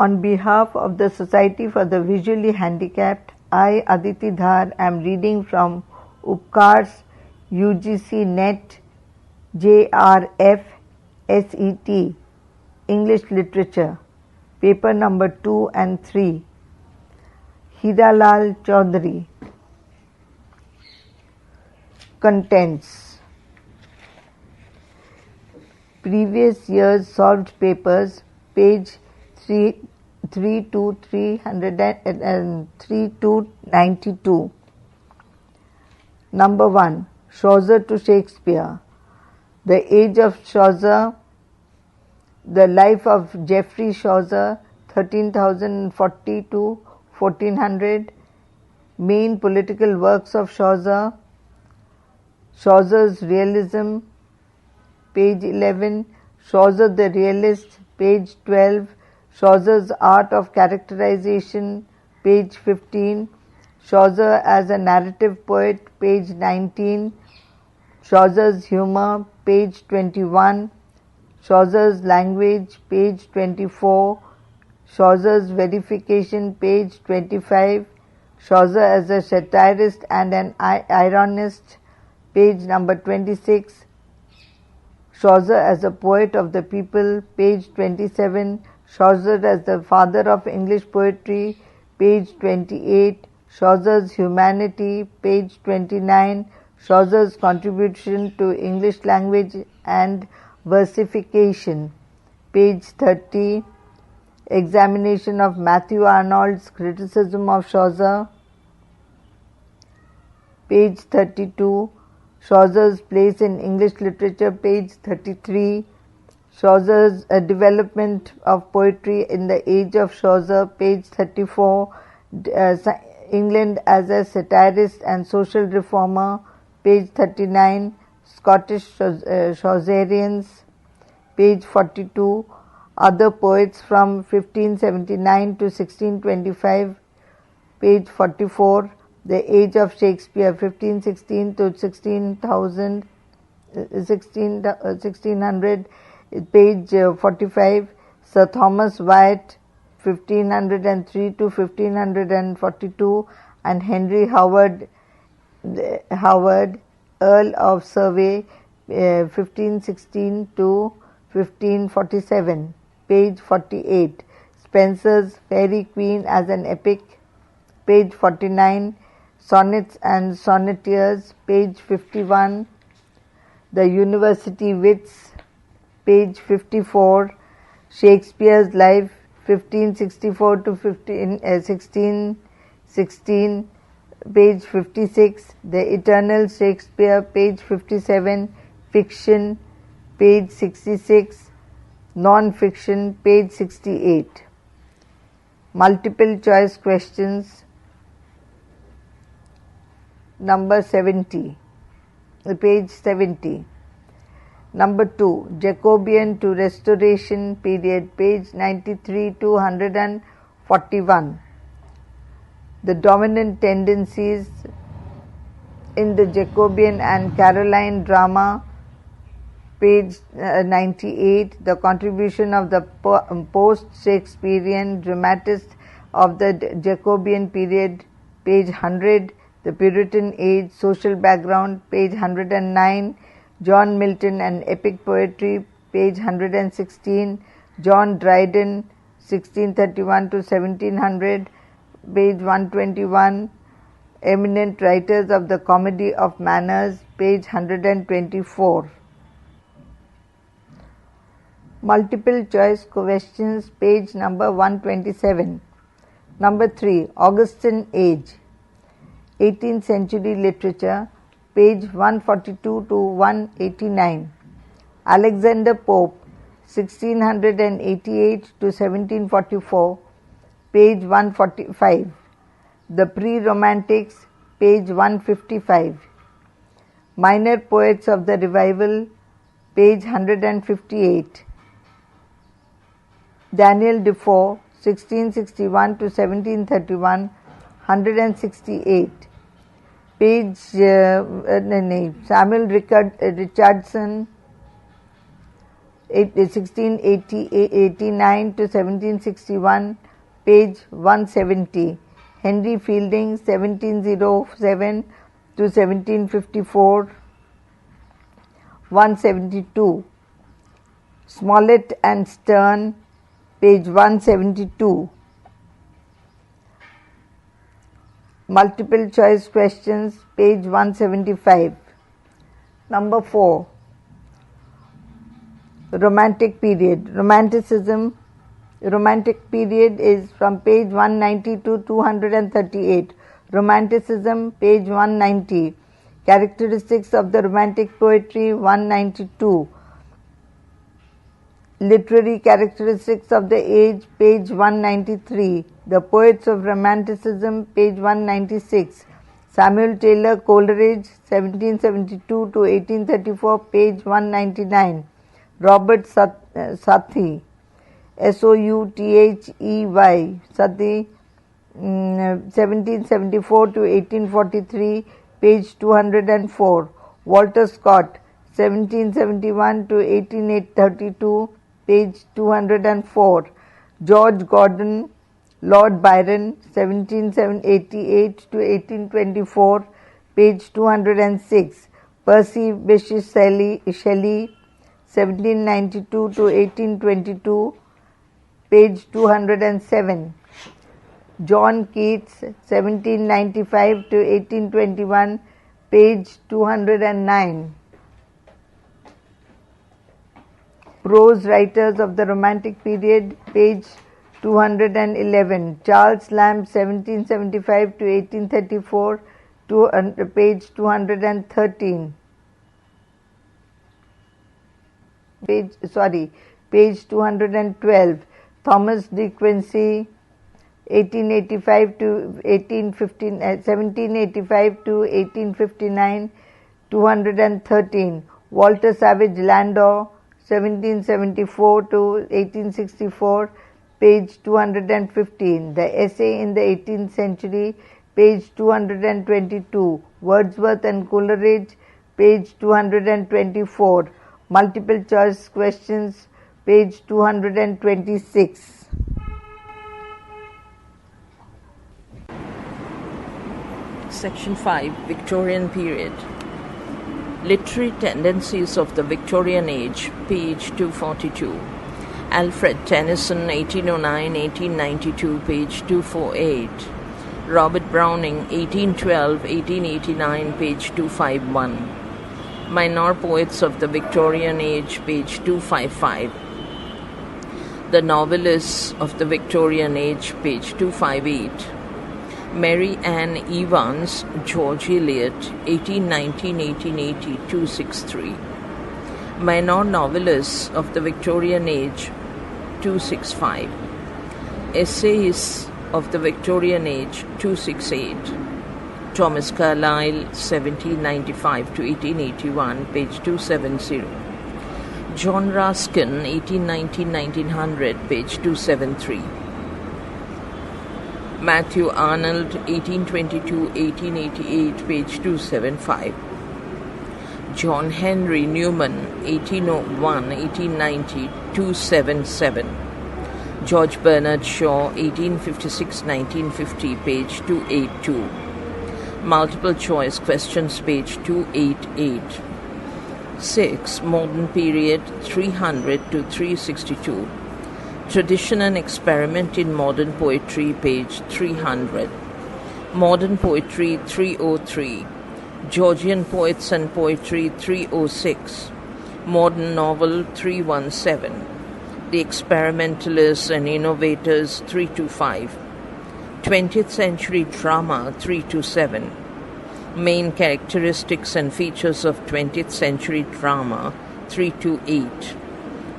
On behalf of the Society for the Visually Handicapped, I, Aditi Dhar, am reading from Upkar's UGC NET JRF SET English Literature, paper number 2 and 3, Hiralal Choudhury. Contents: Previous year's solved papers, page 3 to 92. Number 1. Chaucer to Shakespeare. The Age of Chaucer. The Life of Geoffrey Chaucer, 13,040 to 1400. Main political works of Chaucer. Chaucer's Realism, page 11. Chaucer the Realist, page 12. Chaucer's Art of Characterization, page 15. Chaucer as a Narrative Poet, page 19. Chaucer's Humour, page 21. Chaucer's Language, page 24. Chaucer's Verification, page 25. Chaucer as a satirist and an ironist, page number 26. Chaucer as a poet of the people, page 27. Chaucer as the father of English poetry, page 28. Chaucer's Humanity, page 29. Chaucer's contribution to English language and versification, page 30. Examination of Matthew Arnold's criticism of Chaucer, page 32. Chaucer's place in English literature, page 33. Chaucer's development of poetry in the age of Chaucer, page 34. England as a satirist and social reformer, page 39. Scottish Chaucerians, page 42. Other poets from 1579 to 1625, page 44. The Age of Shakespeare, 1516 to 1600, page 45. Sir Thomas Wyatt, 1503 to 1542, and Henry Howard, Earl of Surrey, 1516 to 1547, page 48. Spenser's Faerie Queene as an epic, page 49. Sonnets and Sonneteers, page 51. The University Wits, page 54. Shakespeare's Life, 1564 to 1616, page 56. The Eternal Shakespeare, page 57. Fiction, page 66. Non-fiction, page 68. Multiple choice questions, number 70, page 70. Number 2, Jacobean to Restoration period, page 93 to 141. The dominant tendencies in the Jacobean and Caroline drama, page 98. The contribution of the post-Shakespearean dramatists of the Jacobean period, page 100. The Puritan Age, social background, page 109. John Milton and epic poetry, page 116. John Dryden, 1631 to 1700, page 121. Eminent writers of the Comedy of Manners, page 124. Multiple choice questions, page number 127. Number 3, Augustan Age, 18th century literature, page 142 to 189. Alexander Pope, 1688 to 1744, page 145. The Pre-Romantics, page 155. Minor Poets of the Revival, page 158. Daniel Defoe, 1661 to 1731, 168. Page Samuel Richardson, 1689 to 1761, page 170. Henry Fielding, 1707 to 1754, 172. Smollett and Sterne, page 172. Multiple choice questions, page 175. Number 4. Romantic period. Romanticism. Romantic period is from page 190 to 238. Romanticism, page 190. Characteristics of the Romantic poetry, 192. Literary characteristics of the age, page 193. The poets of Romanticism, page 196. Samuel Taylor Coleridge, 1772 to 1834, page 199. Robert Southey, Southey, Southey, 1774 to 1843, page 204. Walter Scott, 1771 to 1832, page 204. George Gordon, Lord Byron, 1788 to 1824, page 206. Percy Bysshe Shelley, 1792 to 1822, page 207. John Keats, 1795 to 1821, page 209. Prose writers of the Romantic period, page 211. Charles Lamb, 1775 to 1834, page 213. Page 212. Thomas De Quincey, 1785 to 1859, 213. Walter Savage Landor, 1774 to 1864, page 215. The Essay in the 18th Century, page 222. Wordsworth and Coleridge, page 224. Multiple choice questions, page 226. Section 5, Victorian period. Literary tendencies of the Victorian age, page 242. Alfred Tennyson, 1809-1892, page 248. Robert Browning, 1812-1889, page 251. Minor poets of the Victorian age, page 255. The novelists of the Victorian age, page 258. Mary Ann Evans, George Eliot, 1819-1880, 263. Minor novelists of the Victorian age, 265. Essayists of the Victorian age, 268. Thomas Carlyle, 1795 to 1881, page 270. John Ruskin, 1819-1900, page 273. Matthew Arnold, 1822-1888, page 275. John Henry Newman, 1801-1890, 277. George Bernard Shaw, 1856-1950, page 282. Multiple choice questions, page 288. 6. Modern period, 300 to 362. Tradition and experiment in modern poetry, page 300. Modern poetry, 303. Georgian poets and poetry, 306. Modern novel, 317. The experimentalists and innovators, 325. 20th century drama, 327. Main characteristics and features of 20th century drama, 328.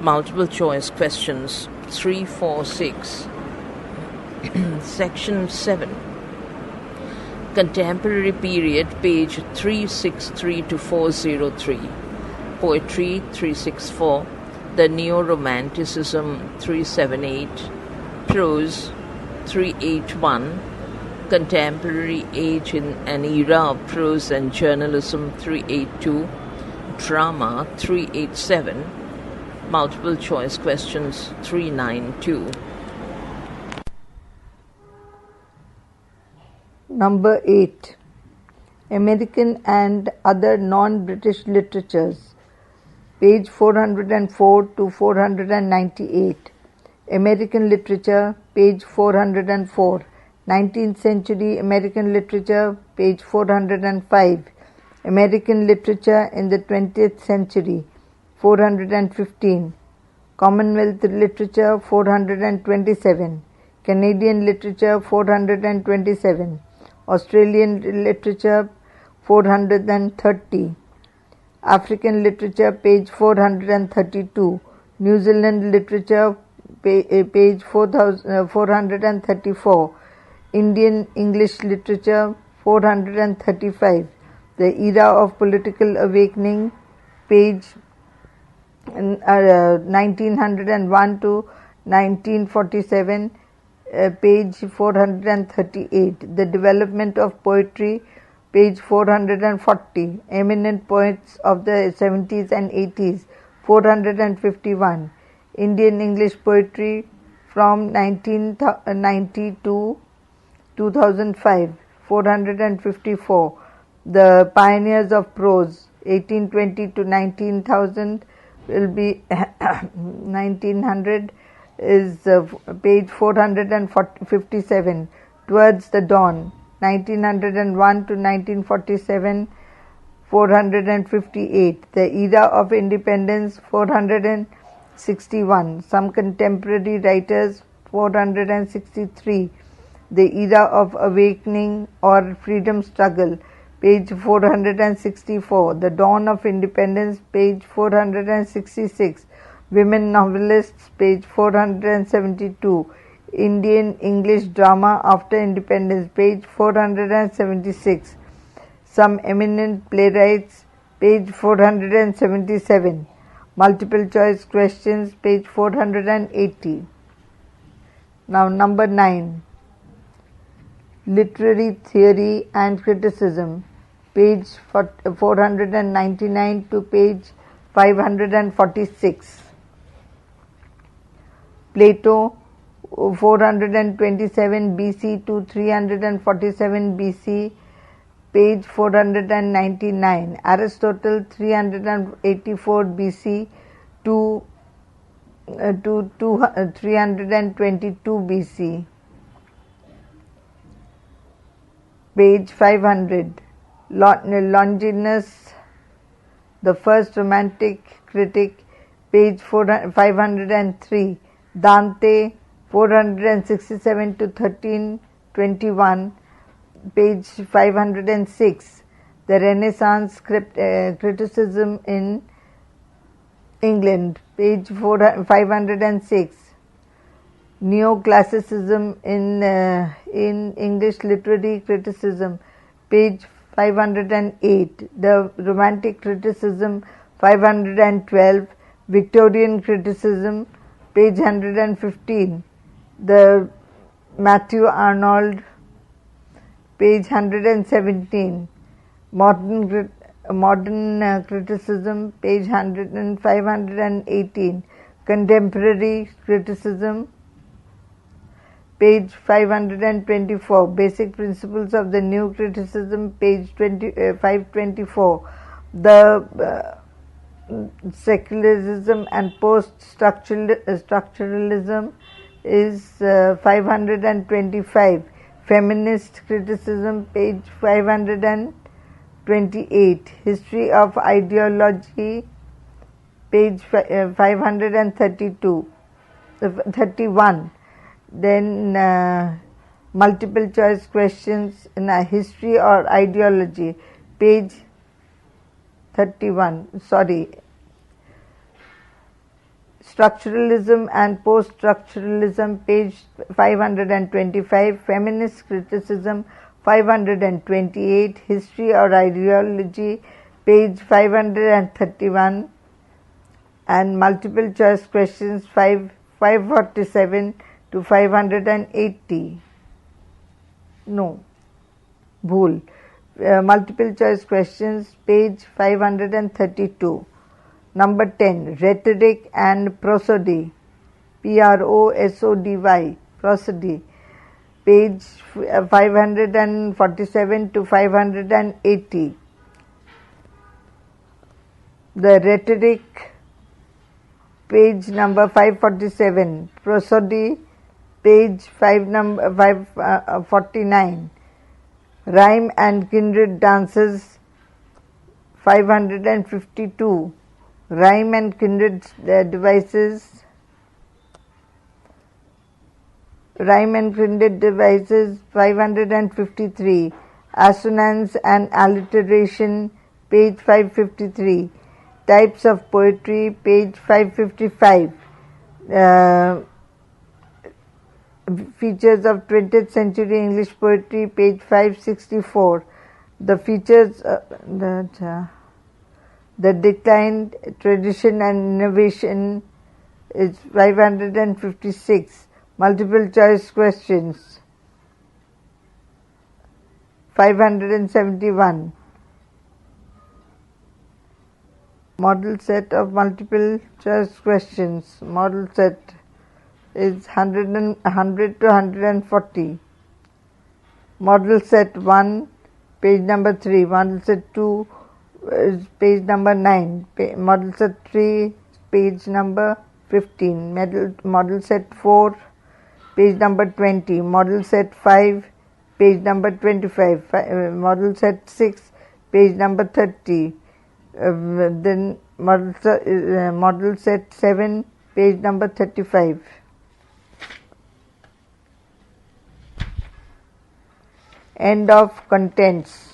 Multiple choice questions, 346. Section 7. Contemporary period, page 363 to 403. Poetry, 364. The Neo-Romanticism, 378. Prose, 381. Contemporary age in an era of prose and journalism, 382. Drama, 387. Multiple choice questions 392. Number 8. American and other non-British literatures, page 404 to 498. American literature, page 404. 19th century American literature, page 405. American literature in the 20th century, 415. Commonwealth literature, 427. Canadian literature, 427. Australian literature, 430. African literature, page 432. New Zealand literature, page 434. Indian English literature, 435. The era of political awakening, page 1901 to 1947, page 438. The development of poetry, page 440. Eminent poets of the 70s and 80s, 451. Indian English poetry from 1990 to 2005, 454. The pioneers of prose, 1820 to 19,000, will be 1900 is page 457. Towards the Dawn, 1901 to 1947, 458. The era of independence, 461. Some contemporary writers, 463. The era of awakening or freedom struggle, page 464. The dawn of independence, page 466. Women novelists, page 472. Indian English drama after independence, page 476. Some eminent playwrights, page 477. Multiple choice questions, page 480. Now number 9. Literary theory and criticism, page 499 to page 546. Plato, 427 BC to 347 BC, page 499. Aristotle, 384 BC to 322 BC, page 500. Longinus, the first romantic critic, page 503. Dante, 467 to 1321, page 506. The Renaissance criticism in England, page 506. Neoclassicism in English literary criticism, page 508. The Romantic criticism, 512. Victorian criticism, page 115. The Matthew Arnold, page 117. Modern criticism, page 518. Contemporary criticism, page 524. Basic principles of the new criticism, page 524. The secularism and post-structuralism is 525. Feminist criticism, page 528. History of ideology, page 532, 31. Then multiple choice questions in a history or ideology, page 31. Structuralism and post-structuralism, page 525. Feminist criticism, 528. History or ideology, page 531. And multiple choice questions, 547 to 580. No, bhool. Multiple choice questions, page 532. Number 10, Rhetoric and Prosody, Prosody, Prosody, page 547 to 580. The Rhetoric, page number 547, Prosody, page 549, Rhyme and Kindred Dances, 552, Rhyme and Kindred Devices, Rhyme and Kindred Devices, 553, Assonance and Alliteration, page 553, Types of Poetry, page 555, Features of 20th Century English Poetry, page 564, The Features, the Decline, Tradition and Innovation is 556, Multiple Choice Questions, 571, Model Set of Multiple Choice Questions, Model Set is 100 to 140. Model Set 1, page number 3. Model Set 2 is page number 9. Model Set 3, page number 15. Model Set 4, page number 20. Model Set 5, page number 25. Model Set 6, page number 30. Then Model Set 7, page number 35. End of contents.